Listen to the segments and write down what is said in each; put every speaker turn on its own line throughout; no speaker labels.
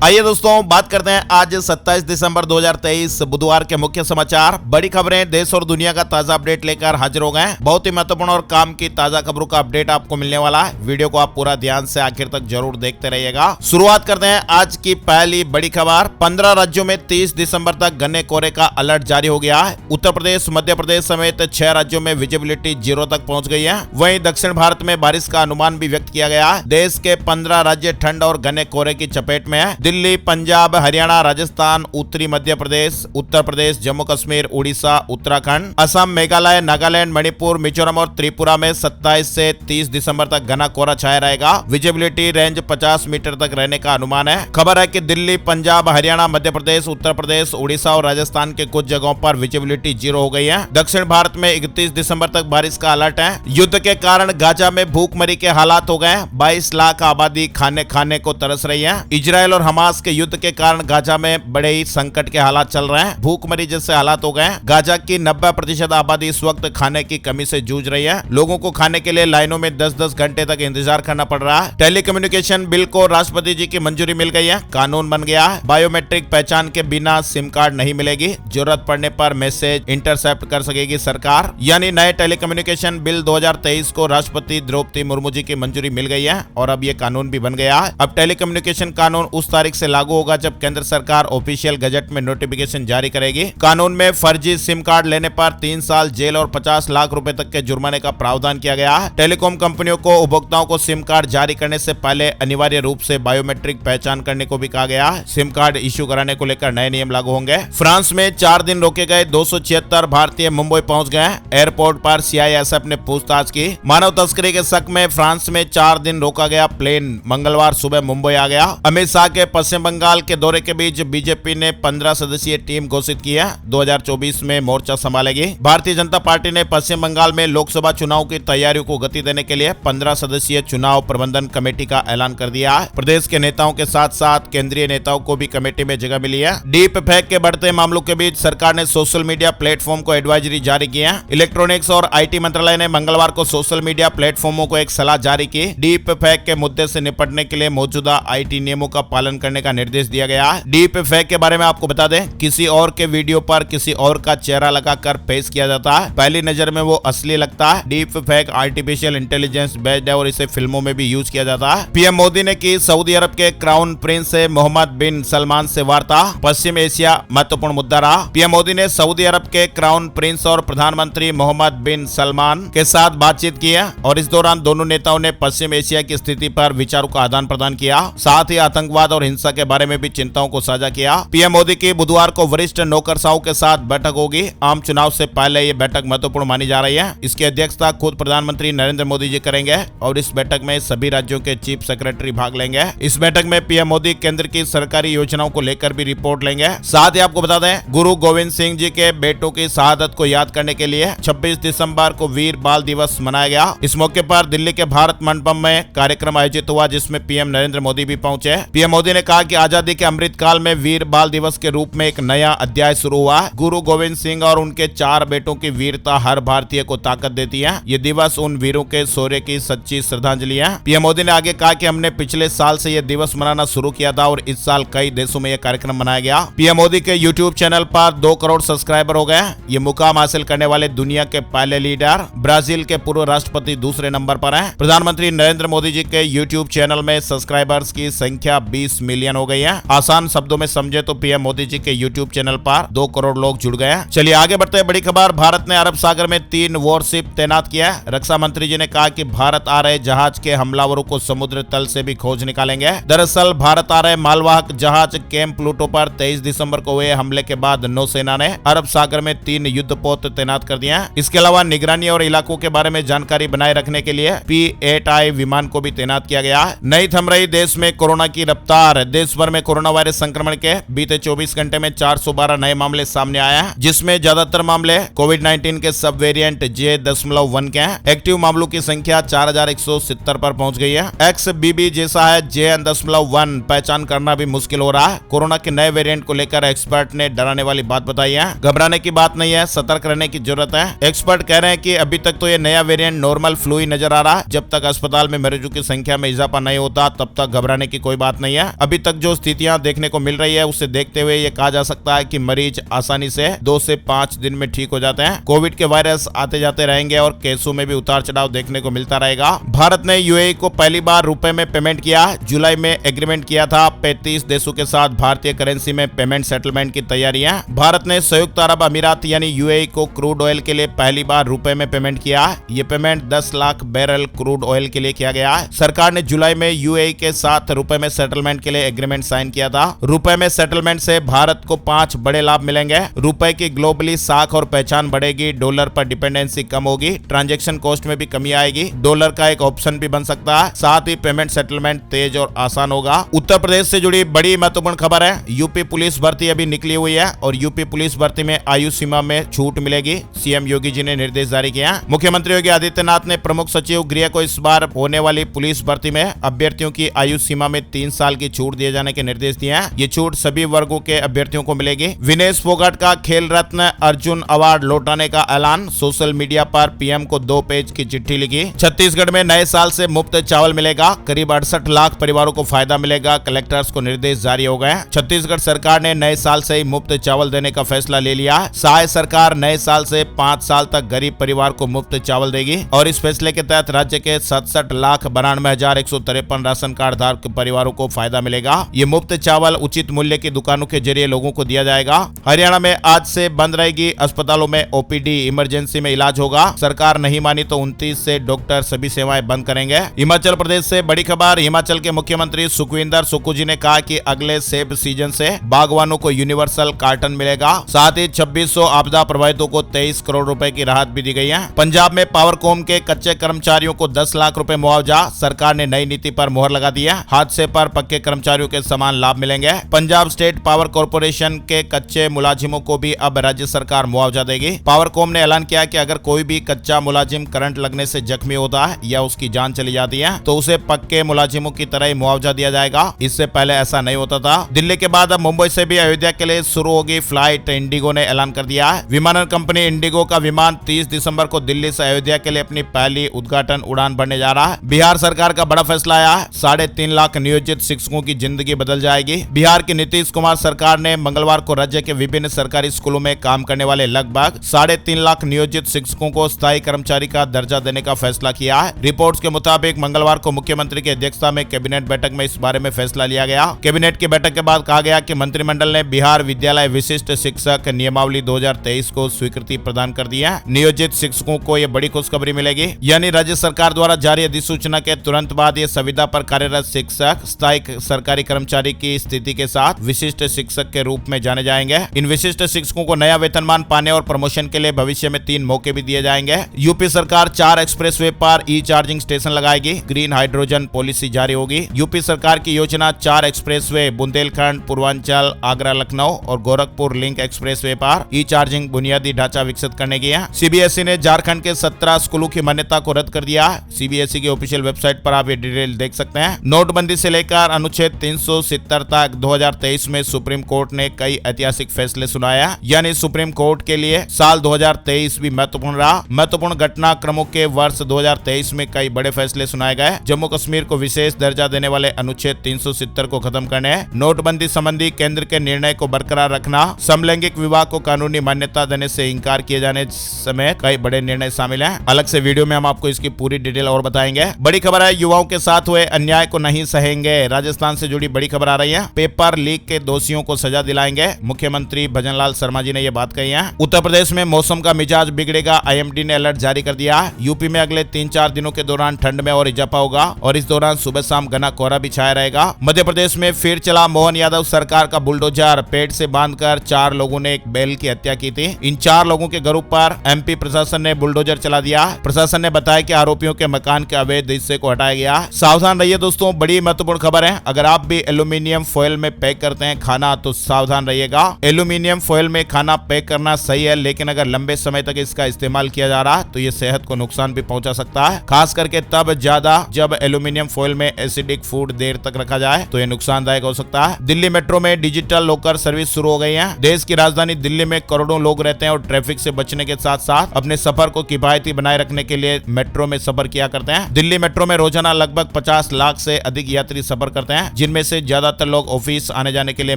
आइए दोस्तों बात करते हैं आज 27 दिसंबर 2023 बुधवार के मुख्य समाचार। बड़ी खबरें देश और दुनिया का ताजा अपडेट लेकर हाजिर हो गए हैं। बहुत ही महत्वपूर्ण और काम की ताजा खबरों का अपडेट आपको मिलने वाला है। वीडियो को आप पूरा ध्यान से आखिर तक जरूर देखते रहिएगा। शुरुआत करते हैं आज की पहली बड़ी खबर। 15 राज्यों में 30 दिसंबर तक घने कोहरे का अलर्ट जारी हो गया है। उत्तर प्रदेश, मध्य प्रदेश समेत 6 राज्यों में विजिबिलिटी 0 तक पहुंच गई है। वहीं दक्षिण भारत में बारिश का अनुमान भी व्यक्त किया गया है। देश के 15 राज्य ठंड और घने कोहरे की चपेट में है। दिल्ली, पंजाब, हरियाणा, राजस्थान, उत्तरी मध्य प्रदेश, उत्तर प्रदेश, जम्मू कश्मीर, उड़ीसा, उत्तराखंड, असम, मेघालय, नागालैंड, मणिपुर, मिजोरम और त्रिपुरा में 27 से 30 दिसंबर तक घना कोहरा छाया रहेगा। विजिबिलिटी रेंज 50 मीटर तक रहने का अनुमान है। खबर है कि दिल्ली, पंजाब, हरियाणा, मध्य प्रदेश, उत्तर प्रदेश, उड़ीसा और राजस्थान के कुछ जगहों पर विजिबिलिटी 0 हो गई है। दक्षिण भारत में 31 दिसंबर तक बारिश का अलर्ट है। युद्ध के कारण गाजा में भूखमरी के हालात हो गए। 22 लाख आबादी खाने को तरस रही है। इजराइल और हमास के युद्ध के कारण गाजा में बड़े ही संकट के हालात चल रहे हैं। भूखमरी जैसे हालात हो गए। गाजा की 90% आबादी इस वक्त खाने की कमी से जूझ रही है। लोगों को खाने के लिए लाइनों में 10-10 घंटे तक इंतजार करना पड़ रहा है। टेलीकम्युनिकेशन बिल को राष्ट्रपति जी की मंजूरी मिल गई है। कानून बन गया है। बायोमेट्रिक पहचान के बिना सिम कार्ड नहीं मिलेगी। जरूरत पड़ने पर मैसेज इंटरसेप्ट कर सकेगी सरकार। यानी नए टेलीकम्युनिकेशन बिल 2023 को राष्ट्रपति द्रौपदी मुर्मू जी की मंजूरी मिल गई है और अब ये कानून भी बन गया है। अब टेलीकम्युनिकेशन कानून उस तारीख से लागू होगा जब केंद्र सरकार ऑफिशियल गजट में नोटिफिकेशन जारी करेगी। कानून में फर्जी सिम कार्ड लेने पर 3 साल जेल और 50 लाख रुपए तक के जुर्माने का प्रावधान किया गया है। टेलीकॉम कंपनियों को उपभोक्ताओं को सिम कार्ड जारी करने से पहले अनिवार्य रूप से बायोमेट्रिक पहचान करने को भी कहा गया है। सिम कार्ड इश्यू कराने को लेकर नए नियम लागू होंगे। फ्रांस में 4 दिन रोके गए 276 भारतीय मुंबई पहुंच गए। एयरपोर्ट पर सीआईएसएफ ने पूछताछ की। मानव तस्करी के शक में फ्रांस में 4 दिन रोका गया प्लेन मंगलवार सुबह मुंबई आ गया। अमित शाह के पश्चिम बंगाल के दौरे के बीच बीजेपी ने 15 सदस्यीय टीम घोषित की है। 2024 में मोर्चा संभालेगी। भारतीय जनता पार्टी ने पश्चिम बंगाल में लोकसभा चुनाव की तैयारियों को गति देने के लिए 15 सदस्यीय चुनाव प्रबंधन कमेटी का ऐलान कर दिया है। प्रदेश के नेताओं के साथ साथ केंद्रीय नेताओं को भी कमेटी में जगह मिली है। डीप फेक के बढ़ते मामलों के बीच सरकार ने सोशल मीडिया प्लेटफॉर्म को एडवाइजरी जारी की है। इलेक्ट्रॉनिक्स और आईटी मंत्रालय ने मंगलवार को सोशल मीडिया प्लेटफॉर्मों को एक सलाह जारी की। डीप फेक के मुद्दे से निपटने के लिए मौजूदा आईटी नियमों का पालन करने का निर्देश दिया गया है। डीप फेक के बारे में आपको बता दें, किसी और के वीडियो पर किसी और का चेहरा लगाकर पेश किया जाता है। पहली नजर में वो असली लगता है। Deep fake artificial intelligence based है और इसे फिल्मों में भी यूज किया जाता है। पीएम मोदी ने की सऊदी अरब के क्राउन प्रिंस से मोहम्मद बिन सलमान से वार्ता। पश्चिम एशिया महत्वपूर्ण मुद्दा रहा। पीएम मोदी ने सऊदी अरब के क्राउन प्रिंस और प्रधानमंत्री मोहम्मद बिन सलमान के साथ बातचीत की है और इस दौरान दोनों नेताओं ने पश्चिम एशिया की स्थिति पर विचारों का आदान प्रदान किया। साथ ही आतंकवाद और हिंसा के बारे में भी चिंताओं को साझा किया। पीएम मोदी की बुधवार को वरिष्ठ नौकरशाहों के साथ बैठक होगी। आम चुनाव से पहले ये बैठक महत्वपूर्ण मानी जा रही है। इसकी अध्यक्षता खुद प्रधानमंत्री नरेंद्र मोदी जी करेंगे और इस बैठक में सभी राज्यों के चीफ सेक्रेटरी भाग लेंगे। इस बैठक में पीएम मोदी केंद्र की सरकारी योजनाओं को लेकर भी रिपोर्ट लेंगे। साथ ही आपको बता दें, गुरु गोविंद सिंह जी के बेटों की शहादत को याद करने के लिए 26 दिसंबर को वीर बाल दिवस मनाया गया। इस मौके पर दिल्ली के भारत मंडपम में कार्यक्रम आयोजित हुआ जिसमें पीएम नरेंद्र मोदी भी पहुंचे। पीएम मोदी ने कहा कि आजादी के अमृत काल में वीर बाल दिवस के रूप में एक नया अध्याय शुरू हुआ। गुरु गोविंद सिंह और उनके 4 बेटों की वीरता हर भारतीय को ताकत देती है। ये दिवस उन वीरों के शौर्य की सच्ची श्रद्धांजलि है। पीएम मोदी ने आगे कहा कि हमने पिछले साल से यह दिवस मनाना शुरू किया था और इस साल कई देशों में यह कार्यक्रम मनाया गया। पीएम मोदी के यूट्यूब चैनल पर 2 करोड़ सब्सक्राइबर हो गए। ये मुकाम हासिल करने वाले दुनिया के पहले लीडर। ब्राजील के पूर्व राष्ट्रपति दूसरे नंबर पर हैं। प्रधानमंत्री नरेंद्र मोदी जी के यूट्यूब चैनल में सब्सक्राइबर्स की संख्या 20 मिलियन हो गई है। आसान शब्दों में समझे तो पीएम मोदी जी के यूट्यूब चैनल पर 2 करोड़ लोग जुड़ गए हैं। चलिए आगे बढ़ते हैं। बड़ी खबर, भारत ने अरब सागर में 3 वॉरशिप तैनात किया है। रक्षा मंत्री जी ने कहा कि भारत आ रहे जहाज के हमलावरों को समुद्र तल से भी खोज निकालेंगे। दरअसल भारत आ रहे मालवाहक जहाज कैंप प्लूटो पर 23 दिसंबर को हुए हमले के बाद नौसेना ने अरब सागर में 3 युद्धपोत तैनात कर दिए हैं। इसके अलावा निगरानी और इलाकों के बारे में जानकारी बनाए रखने के लिए P-8I विमान को भी तैनात किया गया है। नहीं थम रही देश में कोरोना की रफ्तार। देश भर में कोरोना वायरस संक्रमण के बीते 24 घंटे में 412 नए मामले सामने आए हैं, जिसमें ज्यादातर मामले कोविड-19 के सब वेरिएंट J.1 के हैं। एक्टिव मामलों की संख्या 4170 पर पहुंच गई है। XBB जैसा है J.1 पहचान करना भी मुश्किल हो रहा है। कोरोना के नए वेरिएंट को लेकर एक्सपर्ट ने डराने वाली बात बताई है। घबराने की बात नहीं है, सतर्क रहने की जरूरत है। एक्सपर्ट कह रहे हैं कि अभी तक तो ये नया वेरिएंट नॉर्मल फ्लू ही नजर आ रहा है। जब तक अस्पताल में मरीजों की संख्या में इजाफा नहीं होता तब तक घबराने की कोई बात नहीं है। अभी तक जो स्थितियां देखने को मिल रही है उसे देखते हुए ये कहा जा सकता है कि मरीज आसानी से 2 से 5 दिन में ठीक हो जाते हैं। कोविड के वायरस आते जाते रहेंगे और केसों में भी उतार चढ़ाव देखने को मिलता रहेगा। भारत ने यूएई को पहली बार रुपए में पेमेंट किया। जुलाई में एग्रीमेंट किया था। 35 देशों के साथ भारतीय करेंसी में पेमेंट सेटलमेंट की तैयारियां। भारत ने संयुक्त अरब अमीरात यानी यूएई को क्रूड ऑयल के लिए पहली बार रुपए में पेमेंट किया। ये payment 10 lakh barrel crude oil के लिए किया गया। सरकार ने जुलाई में यूएई के साथ रुपए में सेटलमेंट के लिए एग्रीमेंट साइन किया था। रुपए में सेटलमेंट से भारत को 5 बड़े लाभ मिलेंगे। रुपए की ग्लोबली साख और पहचान बढ़ेगी। डॉलर पर डिपेंडेंसी कम होगी। ट्रांजैक्शन कॉस्ट में भी कमी आएगी। डॉलर का एक ऑप्शन भी बन सकता है। साथ ही पेमेंट सेटलमेंट तेज और आसान होगा। उत्तर प्रदेश से जुड़ी बड़ी महत्वपूर्ण खबर है। यूपी पुलिस भर्ती अभी निकली हुई है और यूपी पुलिस भर्ती में आयु सीमा में छूट मिलेगी। सीएम योगी जी ने निर्देश जारी किया। मुख्यमंत्री योगी आदित्यनाथ ने प्रमुख सचिव गृह को इस बार होने वाली पुलिस भर्ती में अभ्यर्थियों की आयु सीमा में 3 साल की छूट दिए जाने के निर्देश दिए हैं। ये छूट सभी वर्गों के अभ्यर्थियों को मिलेगी। विनेश फोगाट का खेल रत्न अर्जुन अवार्ड लौटाने का ऐलान। सोशल मीडिया पर पीएम को 2 पेज की चिट्ठी लिखी। छत्तीसगढ़ में नए साल से मुफ्त चावल मिलेगा। करीब 68 लाख परिवारों को फायदा मिलेगा। कलेक्टर्स को निर्देश जारी हो गए। छत्तीसगढ़ सरकार ने नए साल से ही मुफ्त चावल देने का फैसला ले लिया। सहाय सरकार नए साल से 5 साल तक गरीब परिवार को मुफ्त चावल देगी और इस फैसले के तहत राज्य के 67,92,153 राशन कार्ड धारक परिवारों को फायदा मिलेगा। ये मुफ्त चावल उचित मूल्य की दुकानों के जरिए लोगों को दिया जाएगा। हरियाणा में आज से बंद रहेगी। अस्पतालों में ओपीडी इमरजेंसी में इलाज होगा। सरकार नहीं मानी तो 29 से डॉक्टर सभी सेवाएं बंद करेंगे। हिमाचल प्रदेश से बड़ी खबर। हिमाचल के मुख्यमंत्री सुखविंदर सुक्खू जी ने कहा कि अगले सेब सीजन से बागवानों को यूनिवर्सल कार्टन मिलेगा। साथ ही 2600 आपदा प्रभावितों को 23 करोड़ रुपए की राहत भी दी गई है। पंजाब में पावरकॉम के कच्चे कर्मचारियों को 10 लाख रुपए मुआवजा। सरकार ने नई नीति पर मोहर लगा दी है। हादसे पर पक्के कर्मचारियों के समान लाभ मिलेंगे। पंजाब स्टेट पावर कॉर्पोरेशन के कच्चे मुलाजिमों को भी अब राज्य सरकार मुआवजा देगी। पावरकॉम ने ऐलान किया कि अगर कोई भी कच्चा मुलाजिम करंट लगने से जख्मी होता है या उसकी जान चली जाती है तो उसे पक्के मुलाजिमों की तरह ही मुआवजा दिया जाएगा। इससे पहले ऐसा नहीं होता था। दिल्ली के बाद अब मुंबई से भी अयोध्या के लिए शुरू होगी फ्लाइट। इंडिगो ने ऐलान कर दिया है। विमानन कंपनी इंडिगो का विमान 30 दिसंबर को दिल्ली से अयोध्या के लिए अपनी पहली उद्घाटन उड़ान भरने जा रहा है। बिहार सरकार का बड़ा फैसला आया है। 3.5 लाख नियोजित शिक्षकों की जिंदगी बदल जाएगी। बिहार की नीतीश कुमार सरकार ने मंगलवार को राज्य के विभिन्न सरकारी स्कूलों में काम करने वाले लगभग 3.5 लाख नियोजित शिक्षकों को स्थायी कर्मचारी का दर्जा देने का फैसला किया है। रिपोर्ट्स के मुताबिक मंगलवार को मुख्यमंत्री की अध्यक्षता में कैबिनेट बैठक में इस बारे में फैसला लिया गया। कैबिनेट की बैठक के बाद कहा गया कि मंत्रिमंडल ने बिहार विद्यालय विशिष्ट शिक्षक नियमावली 2023 को स्वीकृति प्रदान कर दी है। नियोजित शिक्षकों को यह बड़ी खुशखबरी मिलेगी, यानी राज्य सरकार द्वारा जारी अधिसूचना के तुरंत बाद ये संविदा पर कार्यरत शिक्षक स्थायी सरकारी कर्मचारी की स्थिति के साथ विशिष्ट शिक्षक के रूप में जाने जाएंगे। इन विशिष्ट शिक्षकों को नया वेतनमान पाने और प्रमोशन के लिए भविष्य में 3 मौके भी दिए जाएंगे। यूपी सरकार 4 एक्सप्रेसवे पर ई चार्जिंग स्टेशन लगाएगी। ग्रीन हाइड्रोजन पॉलिसी जारी होगी। यूपी सरकार की योजना 4 एक्सप्रेसवे बुंदेलखंड, पूर्वांचल, आगरा, लखनऊ और गोरखपुर लिंक एक्सप्रेसवे पर ई चार्जिंग बुनियादी ढांचा विकसित करने की है। सीबीएसई ने झारखंड के 17 स्कूलों की मान्यता को रद्द कर दिया। सीबीएसई की ऑफिशियल वेबसाइट पर आप ये डिटेल देख सकते हैं। नोटबंदी से लेकर अनुच्छेद 370 तक 2023 में सुप्रीम कोर्ट ने कई ऐतिहासिक फैसले सुनाया, यानी सुप्रीम कोर्ट के लिए साल 2023 भी महत्वपूर्ण रहा। महत्वपूर्ण घटनाक्रमों के वर्ष 2023 में कई बड़े फैसले सुनाए गए। जम्मू कश्मीर को विशेष दर्जा देने वाले अनुच्छेद 370 को खत्म करने, नोटबंदी संबंधी केंद्र के निर्णय को बरकरार रखना, समलैंगिक विवाह को कानूनी मान्यता देने से इंकार किए जाने समेत कई बड़े निर्णय शामिल हैं। अलग से वीडियो में हम आपको इसकी पूरी डिटेल और बताएंगे। बड़ी खबर है, युवाओं के साथ हुए अन्याय को नहीं सहेंगे। राजस्थान से जुड़ी बड़ी खबर आ रही है। पेपर लीक के दोषियों को सजा दिलाएंगे। मुख्यमंत्री भजनलाल शर्मा जी ने यह बात कही है। उत्तर प्रदेश में मौसम का मिजाज बिगड़ेगा। आईएमडी ने अलर्ट जारी कर दिया। यूपी में अगले 3-4 दिनों के दौरान ठंड में और इजाफा होगा और इस दौरान सुबह शाम घना कोहरा भी छाया रहेगा। मध्य प्रदेश में फिर चला मोहन यादव सरकार का बुलडोजर। पेट से बांधकर 4 लोगों ने एक बैल की हत्या की थी। इन 4 लोगों के घरों पर एमपी प्रशासन ने बुलडोजर चला दिया। प्रशासन ने बताया कि आरोपियों के मकान के अवैध हिस्से को हटाया गया। सावधान रहिए दोस्तों, बड़ी महत्वपूर्ण खबर है। अगर आप भी एल्यूमिनियम फॉइल में पैक करते हैं खाना तो सावधान रहिएगा। एल्यूमिनियम फॉइल में खाना पैक करना सही है, लेकिन अगर लंबे समय तक इसका इस्तेमाल किया जा रहा है तो ये सेहत को नुकसान भी पहुंचा सकता है, खास करके तब ज्यादा जब एल्यूमिनियम फॉइल में एसिडिक फूड देर तक रखा जाए तो ये नुकसानदायक हो सकता है। दिल्ली मेट्रो में डिजिटल लॉकर सर्विस शुरू हो गई है। देश की राजधानी दिल्ली में करोड़ों लोग रहते हैं और ट्रैफिक से बचने के साथ साथ अपने सफर को किफायती बनाए रखने के लिए मेट्रो में सफर किया करते हैं। दिल्ली मेट्रो में रोजाना लगभग 50 लाख से अधिक यात्री सफर करते हैं। जिनमें से ज्यादातर लोग ऑफिस आने जाने के लिए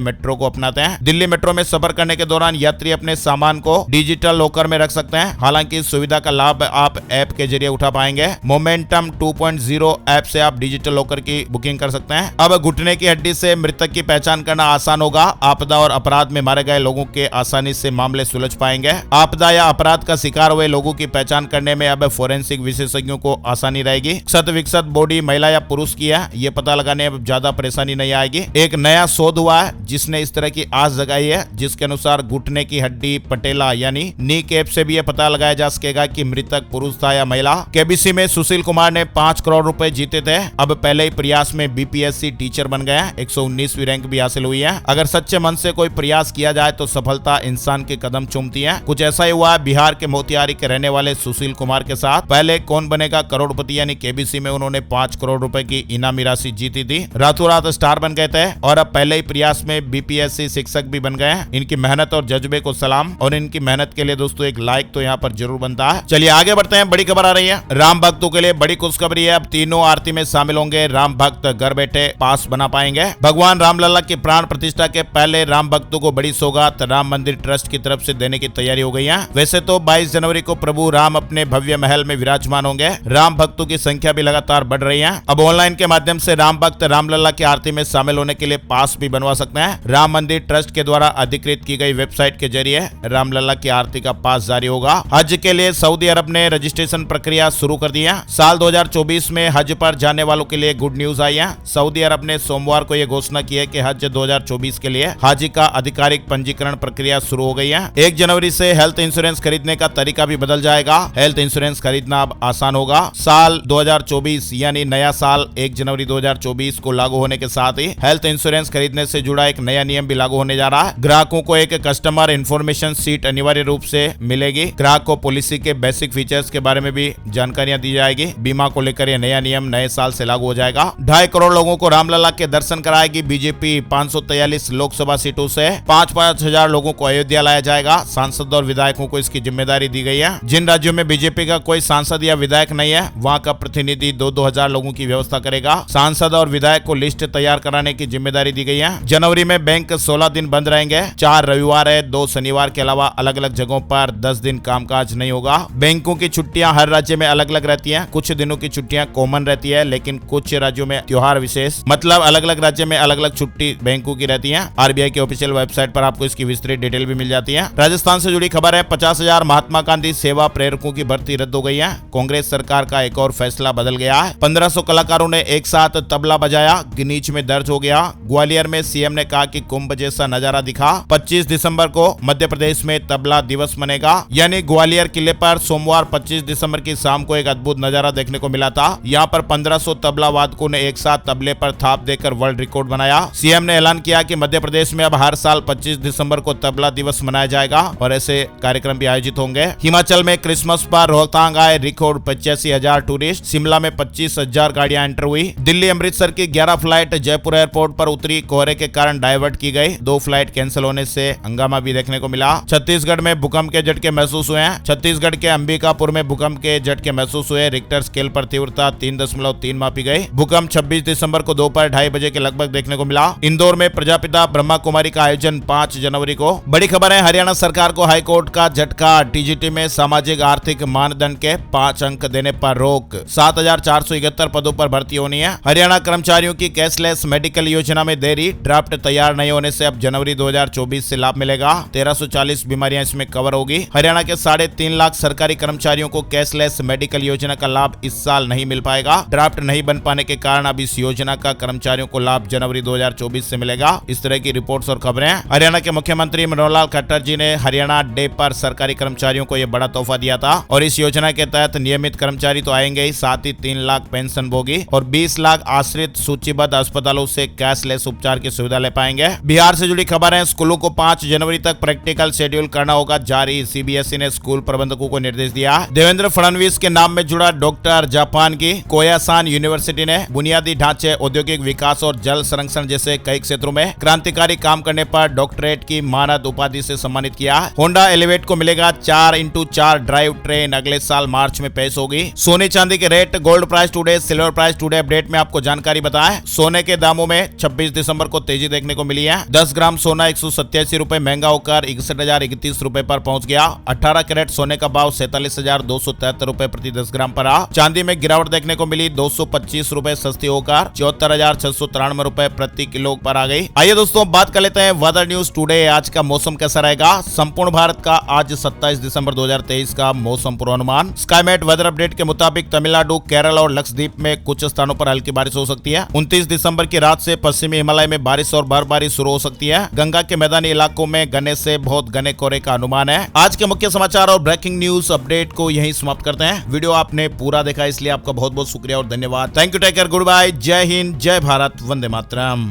मेट्रो को अपनाते हैं। दिल्ली मेट्रो में सफर करने के दौरान यात्री अपने सामान को डिजिटल लॉकर में रख सकते हैं। हालांकि इस सुविधा का लाभ आप ऐप के जरिए उठा पाएंगे। मोमेंटम 2.0 ऐप से आप डिजिटल लॉकर की बुकिंग कर सकते हैं। अब घुटने की हड्डी से मृतक की पहचान करना आसान होगा। आपदा और अपराध में मारे गए लोगों के आसानी से मामले सुलझ पाएंगे। आपदा या अपराध का शिकार हुए लोगों की पहचान करने में अब फोरेंसिक विशेषज्ञों को आसानी रहेगी। क्षत विक्षत बॉडी महिला या पुरुष की है, ये पता लगाने में ज्यादा परेशानी नहीं आएगी। एक नया शोध हुआ है जिसने इस तरह की आस जगाई है, जिसके अनुसार घुटने की हड्डी पटेला यानी नी कैप से भी यह पता लगाया जा सकेगा कि मृतक पुरुष था या महिला। केबीसी में सुशील कुमार ने 5 करोड़ रुपए जीते थे। अब पहले ही प्रयास में बीपीएससी टीचर बन गए। 119वीं रैंक भी हासिल हुई है। अगर सच्चे मन से कोई प्रयास किया जाए तो सफलता इंसान के कदम चूमती है। कुछ ऐसा ही हुआ बिहार के मोतिहारी के रहने वाले सुशील कुमार के साथ। पहले कौन बनेगा करोड़पति यानी केबीसी में उन्होंने 5 करोड़ रुपए की इनामी राशि जीती थी। रातों रात स्टार बन गए थे और अब पहले ही प्रयास में बीपीएससी शिक्षक भी बन गए। इनकी मेहनत और जज्बे को सलाम, और इनकी मेहनत के लिए दोस्तों एक लाइक तो यहाँ पर जरूर बनता है। चलिए आगे बढ़ते हैं। बड़ी खबर आ रही है, राम भक्तों के लिए बड़ी खुशखबरी है। अब तीनों आरती में शामिल होंगे। राम भक्त घर बैठे पास बना पाएंगे। भगवान रामलला की प्राण प्रतिष्ठा के पहले राम भक्तों को बड़ी सौगात राम मंदिर ट्रस्ट की तरफ से देने की तैयारी हो गई है। वैसे तो 22 जनवरी को प्रभु राम अपने भव्य महल में विराजमान होंगे। राम भक्तों की संख्या भी लगातार बढ़ रही है। अब ऑनलाइन के माध्यम से राम भक्त रामलला की आरती में शामिल होने के लिए पास भी बनवा सकते हैं। राम मंदिर ट्रस्ट के द्वारा अधिकृत की गई वेबसाइट के जरिए रामलला की आरती का पास जारी होगा। हज के लिए सऊदी अरब ने रजिस्ट्रेशन प्रक्रिया शुरू कर दी है। साल 2024 में हज पर जाने वालों के लिए गुड न्यूज आई है। सऊदी अरब ने सोमवार को यह घोषणा की है कि हज 2024 के लिए हाजी का आधिकारिक पंजीकरण प्रक्रिया शुरू हो गई है। 1 जनवरी से हेल्थ इंश्योरेंस खरीदने का तरीका भी बदल जाएगा। हेल्थ इंश्योरेंस खरीदना अब आसान होगा। साल 2024 यानी नया साल 1 जनवरी 2024 को लागू होने के साथ ही हेल्थ इंश्योरेंस खरीदने से जुड़ा एक नया नियम भी लागू होने जा रहा है। ग्राहकों को एक कस्टमर इंफॉर्मेशन शीट अनिवार्य रूप से मिलेगी। ग्राहक को पॉलिसी के बेसिक फीचर्स के बारे में भी जानकारियां दी जाएगी। बीमा को लेकर यह नया नियम नए साल से लागू हो जाएगा। 2.5 करोड़ लोगों को रामलला के दर्शन कराएगी बीजेपी। 543 लोकसभा सीटों से 5-5 हजार लोगों को अयोध्या लाया जाएगा। सांसद और विधायकों को इसकी जिम्मेदारी दी गई है। जिन राज्यों में बीजेपी का कोई सांसद या विधायक नहीं है, वहां का प्रतिनिधि 2-2 हजार लोगों की व्यवस्था करेगा। सांसद और विधायक को लिस्ट तैयार कराने की जिम्मेदारी दी गई है। जनवरी में बैंक 16 दिन बंद रहेंगे। 4 रविवार है, 2 शनिवार के अलावा अलग अलग जगहों पर 10 दिन कामकाज नहीं होगा। बैंकों की छुट्टियां हर राज्य में अलग अलग रहती हैं। कुछ दिनों की छुट्टियां कॉमन रहती है, लेकिन कुछ राज्यों में त्योहार विशेष मतलब अलग अलग राज्य में अलग अलग छुट्टी बैंकों की रहती है। आरबीआई की ऑफिशियल वेबसाइट पर आपको इसकी विस्तृत डिटेल भी मिल जाती है। राजस्थान से जुड़ी खबर है, 50,000 महात्मा गांधी सेवा प्रेरकों की भर्ती रद्द हो गई है। कांग्रेस सरकार का एक और फैसला बदल गया है। 1500 कलाकारों ने एक साथ तबला बजाया, गिनीज में दर्ज हो गया। ग्वालियर में सीएम ने कहा कि कुंभ जैसा नजारा दिखा। 25 दिसंबर को मध्य प्रदेश में तबला दिवस मनेगा, यानी ग्वालियर किले पर सोमवार 25 दिसंबर की शाम को एक अद्भुत नजारा देखने को मिला था। यहाँ पर 1500 तबला वादकों ने एक साथ तबले पर थाप देकर वर्ल्ड रिकॉर्ड बनाया। सीएम ने ऐलान किया कि मध्य प्रदेश में अब हर साल 25 दिसंबर को तबला दिवस मनाया जाएगा और ऐसे कार्यक्रम भी आयोजित होंगे। हिमाचल में क्रिसमस पर रोहतांग आए रिकॉर्ड 85,000 टूरिस्ट। शिमला में 25,000 गाड़ियां एंटर हुई। दिल्ली अमृतसर की 11 फ्लाइट जयपुर एयरपोर्ट पर उतरी, कोहरे के कारण डाइवर्ट की गई। 2 फ्लाइट कैंसिल होने से हंगामा भी देखने को मिला। छत्तीसगढ़ में भूकंप के झटके महसूस हुए हैं। छत्तीसगढ़ के अंबिकापुर में भूकंप के झटके महसूस हुए। रिक्टर स्केल पर तीव्रता 3.3 मापी गई। भूकंप 26 दिसंबर को दोपहर 2:30 बजे के लगभग देखने को मिला। इंदौर में प्रजापिता ब्रह्मा कुमारी का आयोजन 5 जनवरी को। बड़ी खबर है, हरियाणा सरकार को हाईकोर्ट का झटका। टीजीटी में सामाजिक आर्थिक मानदंड के 5 अंक देने पर रोक। 7,471 पदों पर भर्ती होनी है। हरियाणा कर्मचारियों की कैशलेस मेडिकल योजना में देरी। ड्राफ्ट तैयार नहीं होने से अब जनवरी 2024 से लाभ मिलेगा। 1340 बीमारियां इसमें कवर होगी। हरियाणा के 3.5 लाख सरकारी कर्मचारियों को कैशलेस मेडिकल योजना का लाभ इस साल नहीं मिल पाएगा। ड्राफ्ट नहीं बन पाने के कारण अब इस योजना का कर्मचारियों को लाभ जनवरी 2024 से मिलेगा। इस तरह की रिपोर्ट्स और खबरें। हरियाणा के मुख्यमंत्री मनोहर लाल खट्टर जी ने हरियाणा डे पर सरकारी कर्मचारियों को यह बड़ा तोहफा दिया था और इस योजना के तहत नियमित कर्मचारी तो आएंगे ही, साथ ही 3 लाख पेंशन भोगी और 20 लाख आश्रित सूचीबद्ध अस्पतालों से कैशलेस उपचार की सुविधा ले पाएंगे। बिहार से जुड़ी खबर है, स्कूलों को 5 जनवरी तक प्रैक्टिकल शेड्यूल करना होगा जारी। सीबीएसई ने स्कूल प्रबंधकों को निर्देश दिया। देवेंद्र फडणवीस के नाम में जुड़ा डॉक्टर जापान की कोयासान यूनिवर्सिटी ने बुनियादी ढांचे, औद्योगिक विकास और जल संरक्षण जैसे कई क्षेत्रों में क्रांतिकारी काम करने पर डॉक्टरेट की मानद उपाधि से सम्मानित किया। होंडा एलिवेट को मिलेगा 4x4 ड्राइव ट्रेन, अगले साल मार्च में पेश होगी। सोने चांदी के rate, gold price today, silver price today update में आपको जानकारी बताएं। सोने के दामों में 26 दिसंबर को तेजी देखने को मिली है। 10 ग्राम सोना 187 रुपए महंगा होकर 61,031 रुपए पर पहुंच गया। 18 कैरेट सोने का भाव 47,273 रुपए प्रति 10 ग्राम पर रहा। चांदी में गिरावट देखने को मिली, 225 रुपए सस्ती होकर 74,693 रुपए प्रति किलो पर आ गई। आइए दोस्तों बात कर लेते हैं वेदर न्यूज टुडे। आज का मौसम कैसा रहेगा। संपूर्ण भारत का आज 27 दिसंबर 2023 का मौसम पूर्वानुमान। स्काईमेट वेदर अपडेट के मुताबिक तमिलनाडु, केरल और लक्षद्वीप में कुछ स्थानों पर हल्की बारिश हो सकती है। 29 दिसंबर की रात से पश्चिमी हिमालय में बारिश और बर्फबारी शुरू हो सकती है। गंगा के मैदानी इलाकों में घने से बहुत घने कोहरे का अनुमान है। आज के मुख्य समाचार और ब्रेकिंग न्यूज अपडेट को यहीं समाप्त करते हैं। वीडियो आपने पूरा देखा इसलिए आपका बहुत बहुत शुक्रिया और धन्यवाद। Thank you, take care, good bye, जय हिंद, जय भारत, वंदे मातरम।